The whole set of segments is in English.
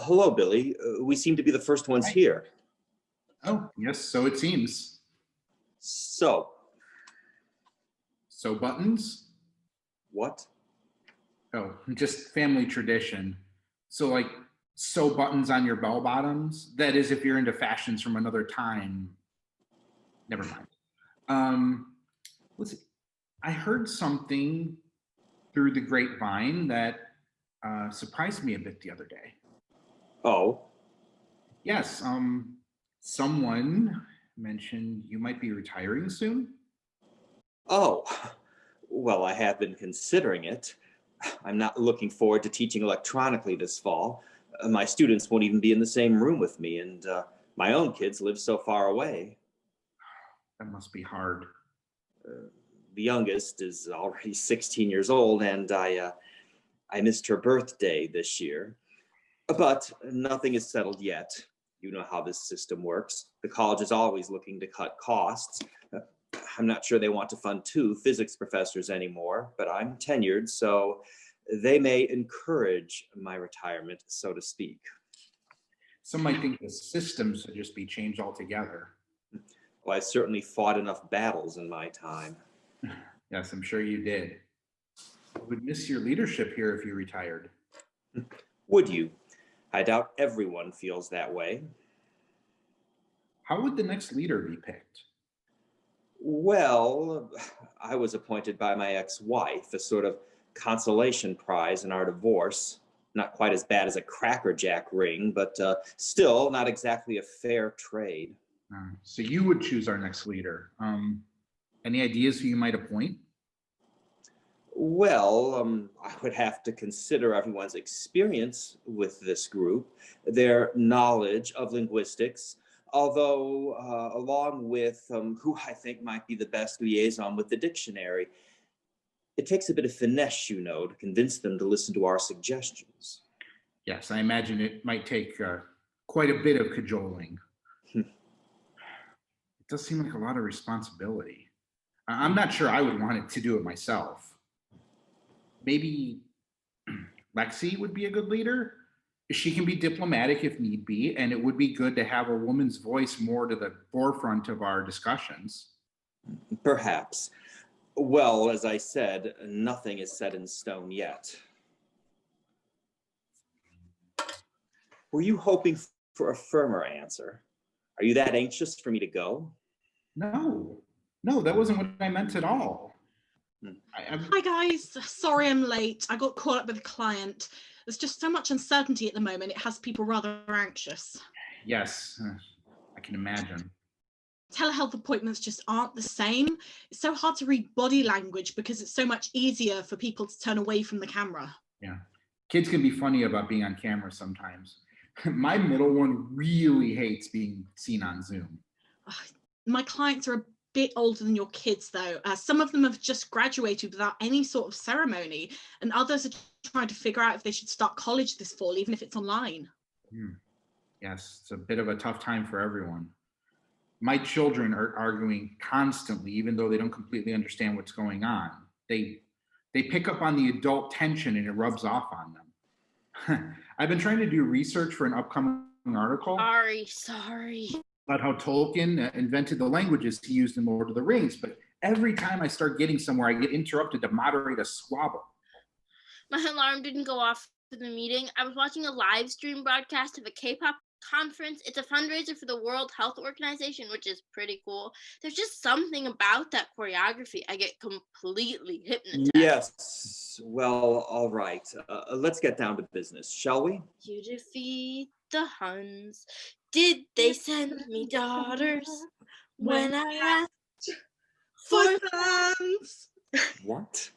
Hello, Billy. We seem to be the first ones Hi. here. Oh, yes, so it seems. So, So buttons? what? Oh, just family tradition. So like sew buttons on your bell bottoms. That is if you're into fashions from another time. Never mind. Um, let's see. I heard something through the grapevine that surprised me a bit the other day. Oh, Yes, someone mentioned you might be retiring soon. oh. Well, I have been considering it. I'm not looking forward to teaching electronically this fall. My students won't even be in the same room with me, and my own kids live so far away. That must be hard. The youngest is already 16 years old, and I missed her birthday this year. But nothing is settled yet. You know how this system works. The college is always looking to cut costs. I'm not sure they want to fund two physics professors anymore, but I'm tenured, so they may encourage my retirement, so to speak. Some might think the system should just be changed altogether. Well, I certainly fought enough battles in my time. Yes, I'm sure you did. I would miss your leadership here if you retired. Would you? I doubt everyone feels that way. How would the next leader be picked? Well, I was appointed by my ex-wife, a sort of consolation prize in our divorce. Not quite as bad as a Cracker Jack ring, but still not exactly a fair trade. So you would choose our next leader. Any ideas who you might appoint? Well, I would have to consider everyone's experience with this group, their knowledge of linguistics, although along with who I think might be the best liaison with the dictionary. It takes a bit of finesse, you know, to convince them to listen to our suggestions. Yes, I imagine it might take quite a bit of cajoling. Hmm. It does seem like a lot of responsibility. I'm not sure I would want it to do it myself. Maybe Lexi would be a good leader. She can be diplomatic if need be, and it would be good to have a woman's voice more to the forefront of our discussions. Perhaps. Well, as I said, nothing is set in stone yet. Were you hoping for a firmer answer? Are you that anxious for me to go? No, no, that wasn't what I meant at all. Hmm. Hi guys, sorry I'm late. I got caught up with a client. There's just so much uncertainty at the moment. It has people rather anxious. Yes, I can imagine. Telehealth appointments just aren't the same. It's so hard to read body language because it's so much easier for people to turn away from the camera. Yeah, kids can be funny about being on camera sometimes. My middle one really hates being seen on Zoom. My clients are a bit older than your kids though. Some of them have just graduated without any sort of ceremony, and others are trying to figure out if they should start college this fall, even if it's online. Yes, it's a bit of a tough time for everyone. My children are arguing constantly, even though they don't completely understand what's going on. They pick up on the adult tension and it rubs off on them. I've been trying to do research for an upcoming article Sorry. about how Tolkien invented the languages he used in Lord of the Rings, but every time I start getting somewhere, I get interrupted to moderate a squabble. My alarm didn't go off for the meeting. I was watching a live stream broadcast of a K-pop conference. It's a fundraiser for the World Health Organization, which is pretty cool. There's just something about that choreography. I get completely hypnotized. Yes. Well, all right. Let's get down to business, shall we? You defeat the Huns. Did they send me daughters when I asked for sons? What?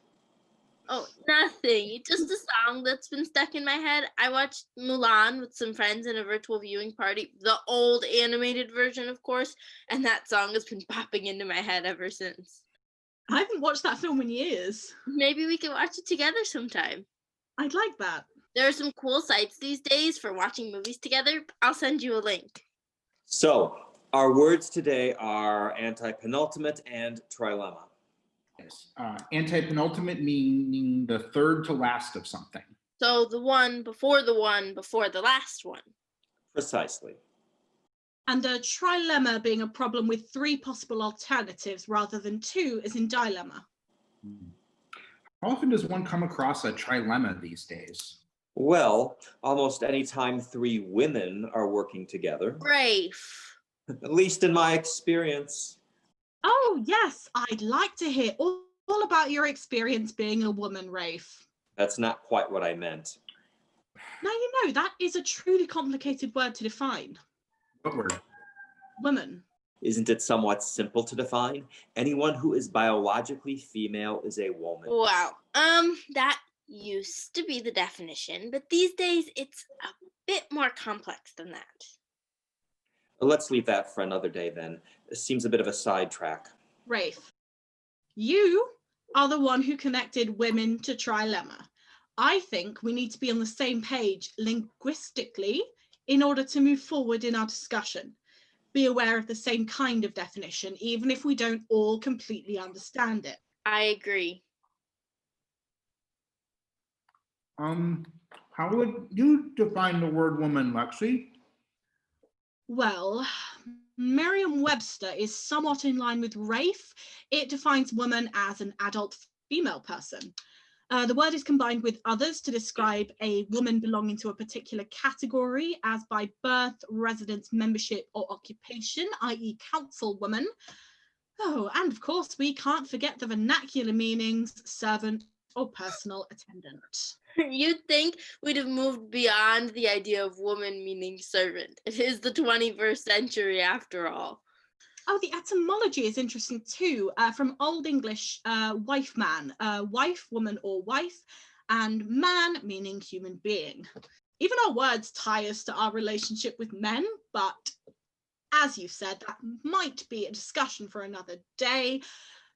Oh, nothing. Just a song that's been stuck in my head. I watched Mulan with some friends in a virtual viewing party, the old animated version, of course, and that song has been popping into my head ever since. I haven't watched that film in years. Maybe we can watch it together sometime. I'd like that. There are some cool sites these days for watching movies together. I'll send you a link. So, our words today are antepenultimate and trilemma. Yes, antepenultimate meaning the third to last of something. So the one before the last one. Precisely. And a trilemma being a problem with 3 possible alternatives rather than 2, as in dilemma. How often does one come across a trilemma these days? Well, almost any time 3 women are working together, Rafe. at least in my experience. Oh, yes, I'd like to hear all about your experience being a woman, Rafe. That's not quite what I meant. Now, you know, that is a truly complicated word to define. What word? Woman. Isn't it somewhat simple to define? Anyone who is biologically female is a woman. Wow. That used to be the definition, but these days it's a bit more complex than that. Let's leave that for another day then. It seems a bit of a sidetrack. Rafe, you are the one who connected women to trilemma. I think we need to be on the same page linguistically in order to move forward in our discussion. Be aware of the same kind of definition, even if we don't all completely understand it. I agree. How would you define the word woman, Lexi? Well, Merriam-Webster is somewhat in line with Rafe. It defines woman as an adult female person. The word is combined with others to describe a woman belonging to a particular category, as by birth, residence, membership, or occupation, i.e. councilwoman. Oh, and of course, we can't forget the vernacular meanings, servant or personal attendant. You'd think we'd have moved beyond the idea of woman meaning servant. It is the 21st century after all. Oh, the etymology is interesting too. From Old English, wife man, wife, woman or wife, and man meaning human being. Even our words tie us to our relationship with men, but as you said, that might be a discussion for another day.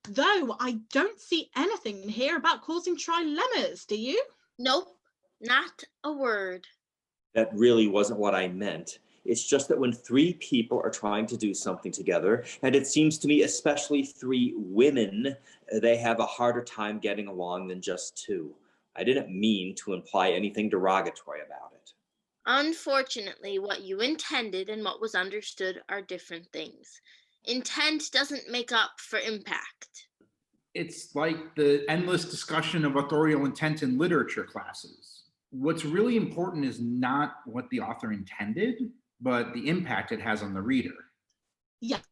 Though I don't see anything in here about causing trilemmas, do you? Nope, not a word. That really wasn't what I meant. It's just that when 3 people are trying to do something together, and it seems to me especially 3 women, they have a harder time getting along than just 2. I didn't mean to imply anything derogatory about it. Unfortunately, what you intended and what was understood are different things. Intent doesn't make up for impact. It's like the endless discussion of authorial intent in literature classes. What's really important is not what the author intended, but the impact it has on the reader. Yes.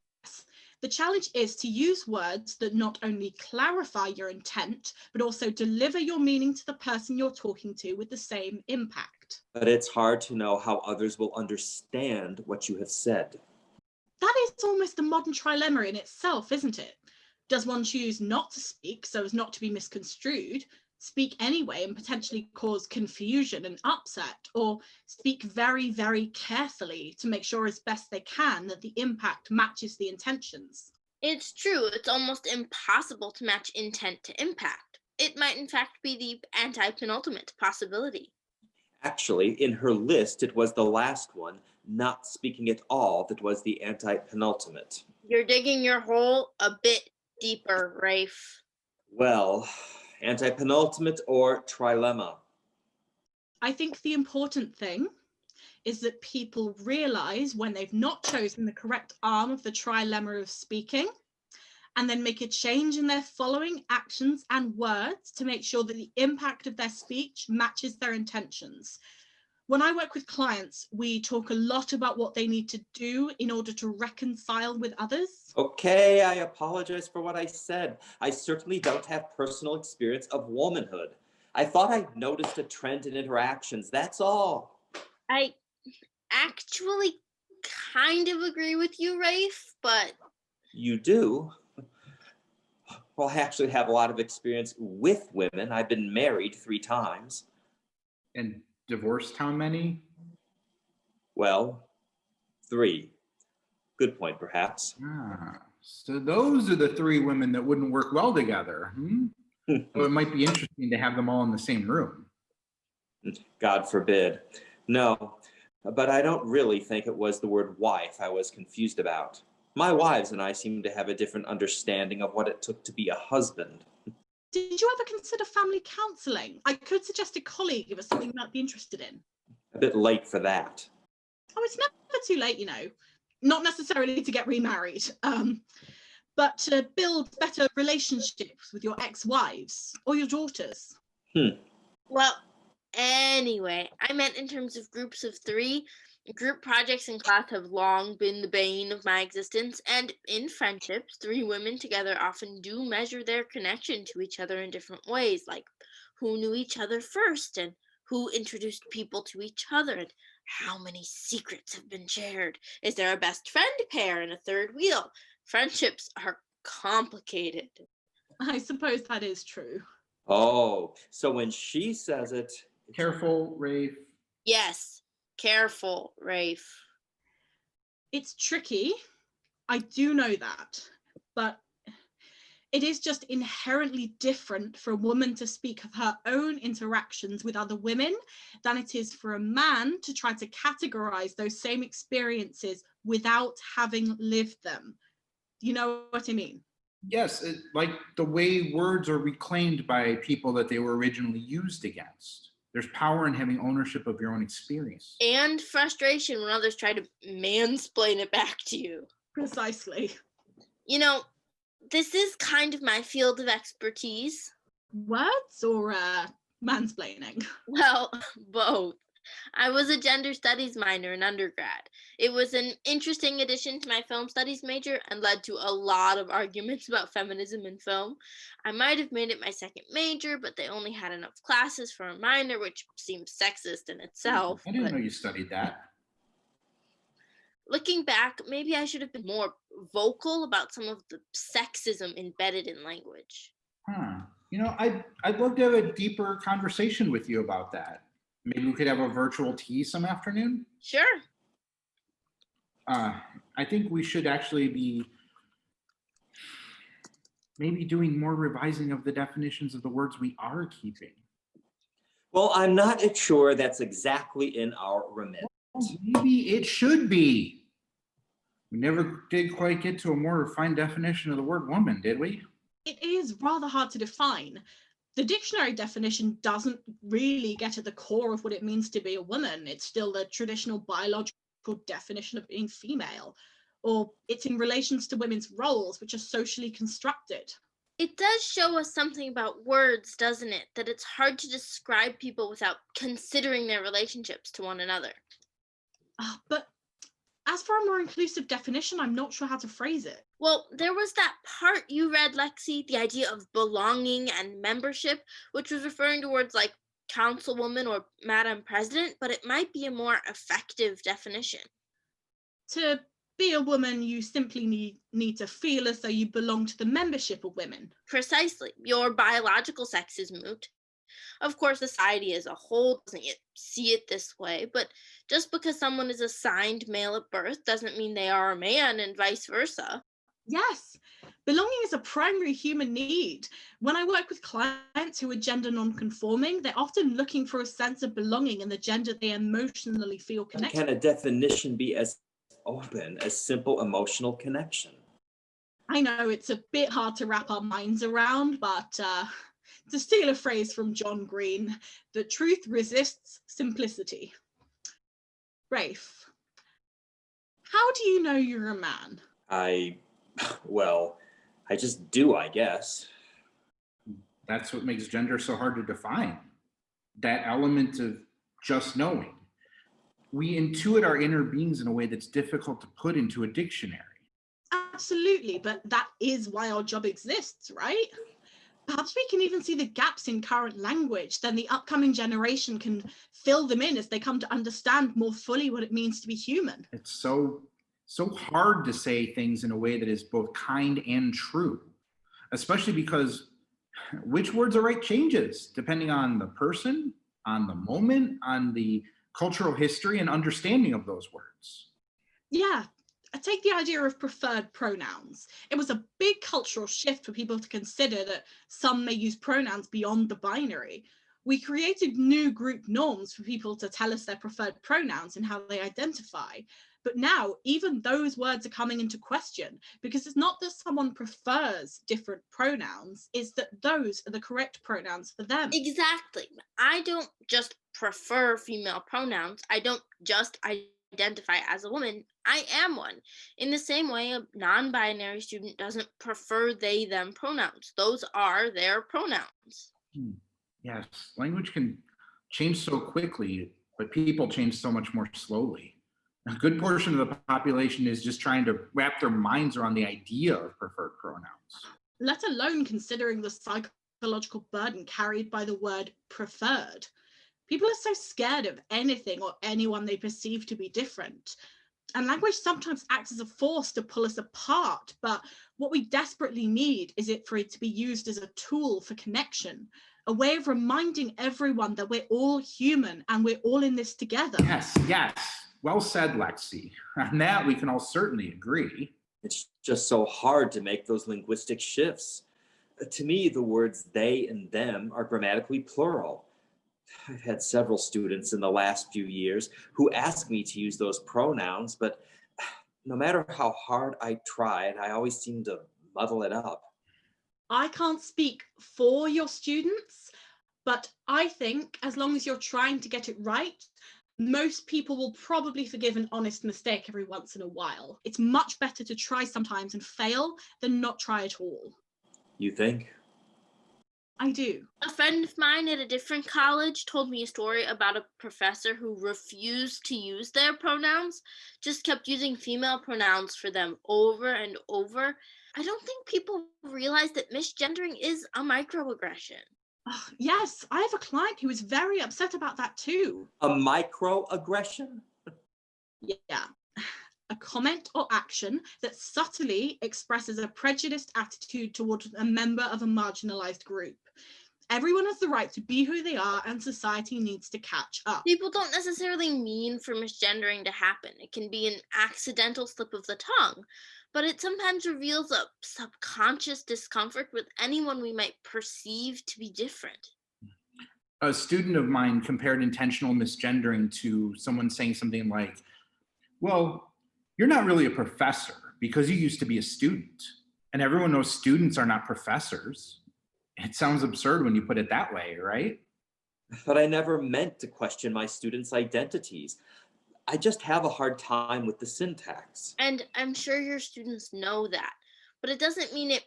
The challenge is to use words that not only clarify your intent, but also deliver your meaning to the person you're talking to with the same impact. But it's hard to know how others will understand what you have said. That is almost the modern trilemma in itself, isn't it? Does one choose not to speak so as not to be misconstrued, speak anyway and potentially cause confusion and upset, or speak very, very carefully to make sure as best they can that the impact matches the intentions? It's true, it's almost impossible to match intent to impact. It might in fact be the antepenultimate possibility. Actually, in her list, it was the last one, not speaking at all, that was the antepenultimate. You're digging your hole a bit deeper, Rafe. Well, antepenultimate or trilemma? I think the important thing is that people realize when they've not chosen the correct arm of the trilemma of speaking, and then make a change in their following actions and words to make sure that the impact of their speech matches their intentions. When I work with clients, we talk a lot about what they need to do in order to reconcile with others. Okay, I apologize for what I said. I certainly don't have personal experience of womanhood. I thought I noticed a trend in interactions, that's all. I actually kind of agree with you, Rafe, but You do? Well, I actually have a lot of experience with women. I've been married 3 times. And divorced how many? Well, 3. Good point, perhaps. So those are the 3 women that wouldn't work well together. So it might be interesting to have them all in the same room. God forbid. No, but I don't really think it was the word wife I was confused about. My wives and I seem to have a different understanding of what it took to be a husband. Did you ever consider family counselling? I could suggest a colleague if it's something you might be interested in. A bit late for that. Oh, it's never too late, not necessarily to get remarried, but to build better relationships with your ex-wives or your daughters. Well, anyway, I meant in terms of groups of 3. Group projects in class have long been the bane of my existence, and in friendships, 3 women together often do measure their connection to each other in different ways, like who knew each other first and who introduced people to each other and how many secrets have been shared. Is there a best friend pair and a third wheel? Friendships are complicated. I suppose that is true. Oh, so when she says it. Careful, Rafe. Yes, careful, Rafe. It's tricky. I do know that. But it is just inherently different for a woman to speak of her own interactions with other women than it is for a man to try to categorize those same experiences without having lived them. You know what I mean? Yes, like the way words are reclaimed by people that they were originally used against. There's power in having ownership of your own experience. And frustration when others try to mansplain it back to you. Precisely. This is kind of my field of expertise. Words or mansplaining? Well, both. I was a gender studies minor in undergrad. It was an interesting addition to my film studies major and led to a lot of arguments about feminism in film. I might have made it my second major, but they only had enough classes for a minor, which seems sexist in itself. I didn't know you studied that. Looking back, maybe I should have been more vocal about some of the sexism embedded in language. I'd love to have a deeper conversation with you about that. Maybe we could have a virtual tea some afternoon. Sure. I think we should actually be maybe doing more revising of the definitions of the words we are keeping. Well, I'm not sure that's exactly in our remit. Maybe it should be. We never did quite get to a more refined definition of the word woman, did we? It is rather hard to define. The dictionary definition doesn't really get at the core of what it means to be a woman. It's still the traditional biological definition of being female, or it's in relations to women's roles, which are socially constructed. It does show us something about words, doesn't it? That it's hard to describe people without considering their relationships to one another. But as for a more inclusive definition, I'm not sure how to phrase it. Well, there was that part you read, Lexi, the idea of belonging and membership, which was referring to words like councilwoman or Madam President, but it might be a more effective definition. To be a woman, you simply need to feel as though you belong to the membership of women. Precisely. Your biological sex is moot. Of course, society as a whole doesn't yet see it this way, but just because someone is assigned male at birth doesn't mean they are a man and vice versa. Yes, belonging is a primary human need. When I work with clients who are gender non-conforming, they're often looking for a sense of belonging in the gender they emotionally feel connected. Can a definition be as open as simple emotional connection? I know it's a bit hard to wrap our minds around, but to steal a phrase from John Green, the truth resists simplicity. Rafe, how do you know you're a man? I just do, I guess. That's what makes gender so hard to define. That element of just knowing. We intuit our inner beings in a way that's difficult to put into a dictionary. Absolutely, but that is why our job exists, right? Perhaps we can even see the gaps in current language, then the upcoming generation can fill them in as they come to understand more fully what it means to be human. It's so hard to say things in a way that is both kind and true, especially because which words are right changes depending on the person, on the moment, on the cultural history and understanding of those words. Yeah. I take the idea of preferred pronouns. It was a big cultural shift for people to consider that some may use pronouns beyond the binary. We created new group norms for people to tell us their preferred pronouns and how they identify. But now even those words are coming into question, because it's not that someone prefers different pronouns, it's that those are the correct pronouns for them. Exactly. I don't just prefer female pronouns. I don't just identify as a woman. I am one. In the same way, a non-binary student doesn't prefer they, them pronouns. Those are their pronouns. Yes, language can change so quickly, but people change so much more slowly. A good portion of the population is just trying to wrap their minds around the idea of preferred pronouns. Let alone considering the psychological burden carried by the word preferred. People are so scared of anything or anyone they perceive to be different. And language sometimes acts as a force to pull us apart, but what we desperately need is for it to be used as a tool for connection, a way of reminding everyone that we're all human and we're all in this together. Yes, yes. Well said, Lexi. On that, we can all certainly agree. It's just so hard to make those linguistic shifts. To me, the words they and them are grammatically plural. I've had several students in the last few years who ask me to use those pronouns, but no matter how hard I tried, I always seem to muddle it up. I can't speak for your students, but I think as long as you're trying to get it right, most people will probably forgive an honest mistake every once in a while. It's much better to try sometimes and fail than not try at all. You think? I do. A friend of mine at a different college told me a story about a professor who refused to use their pronouns, just kept using female pronouns for them over and over. I don't think people realize that misgendering is a microaggression. Oh, yes, I have a client who is very upset about that too. A microaggression? Yeah. A comment or action that subtly expresses a prejudiced attitude towards a member of a marginalized group. Everyone has the right to be who they are, and society needs to catch up. People don't necessarily mean for misgendering to happen. It can be an accidental slip of the tongue, but it sometimes reveals a subconscious discomfort with anyone we might perceive to be different. A student of mine compared intentional misgendering to someone saying something like, well, you're not really a professor because you used to be a student. And everyone knows students are not professors. It sounds absurd when you put it that way, right? But I never meant to question my students' identities. I just have a hard time with the syntax. And I'm sure your students know that, but it doesn't mean it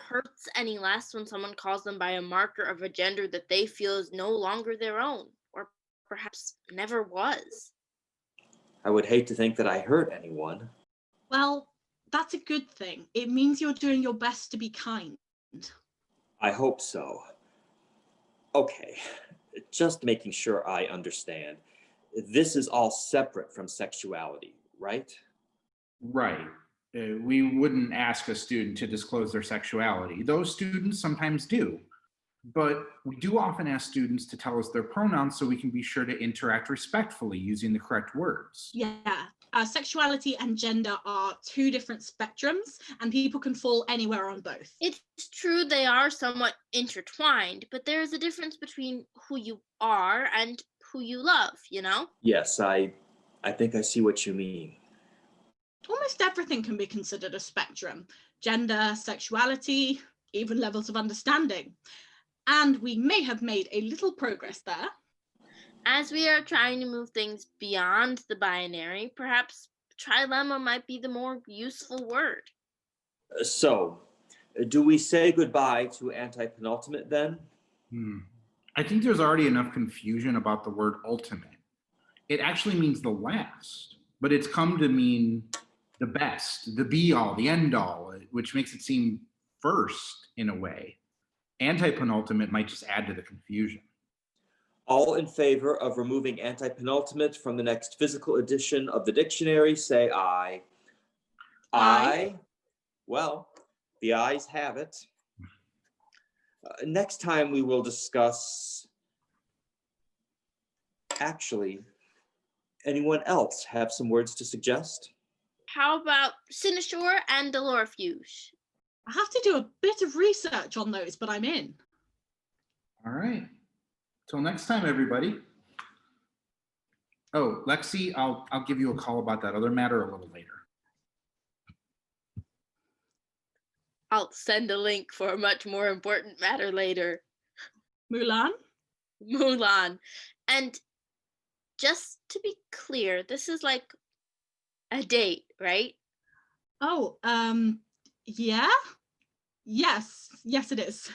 hurts any less when someone calls them by a marker of a gender that they feel is no longer their own, or perhaps never was. I would hate to think that I hurt anyone. Well, that's a good thing. It means you're doing your best to be kind. I hope so. Okay, just making sure I understand. This is all separate from sexuality, right? Right. We wouldn't ask a student to disclose their sexuality. Those students sometimes do. But we do often ask students to tell us their pronouns so we can be sure to interact respectfully using the correct words. Yeah, sexuality and gender are two different spectrums, and people can fall anywhere on both. It's true they are somewhat intertwined, but there is a difference between who you are and who you love, you know? Yes, I think I see what you mean. Almost everything can be considered a spectrum. Gender, sexuality, even levels of understanding. And we may have made a little progress there. As we are trying to move things beyond the binary, perhaps trilemma might be the more useful word. So, do we say goodbye to antepenultimate then? I think there's already enough confusion about the word ultimate. It actually means the last, but it's come to mean the best, the be all, the end all, which makes it seem first in a way. Antepenultimate might just add to the confusion. All in favor of removing antepenultimate from the next physical edition of the dictionary, say aye. Aye. Well, the ayes have it. Next time we will discuss... Actually, anyone else have some words to suggest? How about cynosure and dolorifuge? I have to do a bit of research on those, but I'm in. All right. Till next time, everybody. Oh, Lexi, I'll give you a call about that other matter a little later. I'll send a link for a much more important matter later. Mulan? Mulan. And just to be clear, this is like a date, right? Oh, yeah? Yes, it is.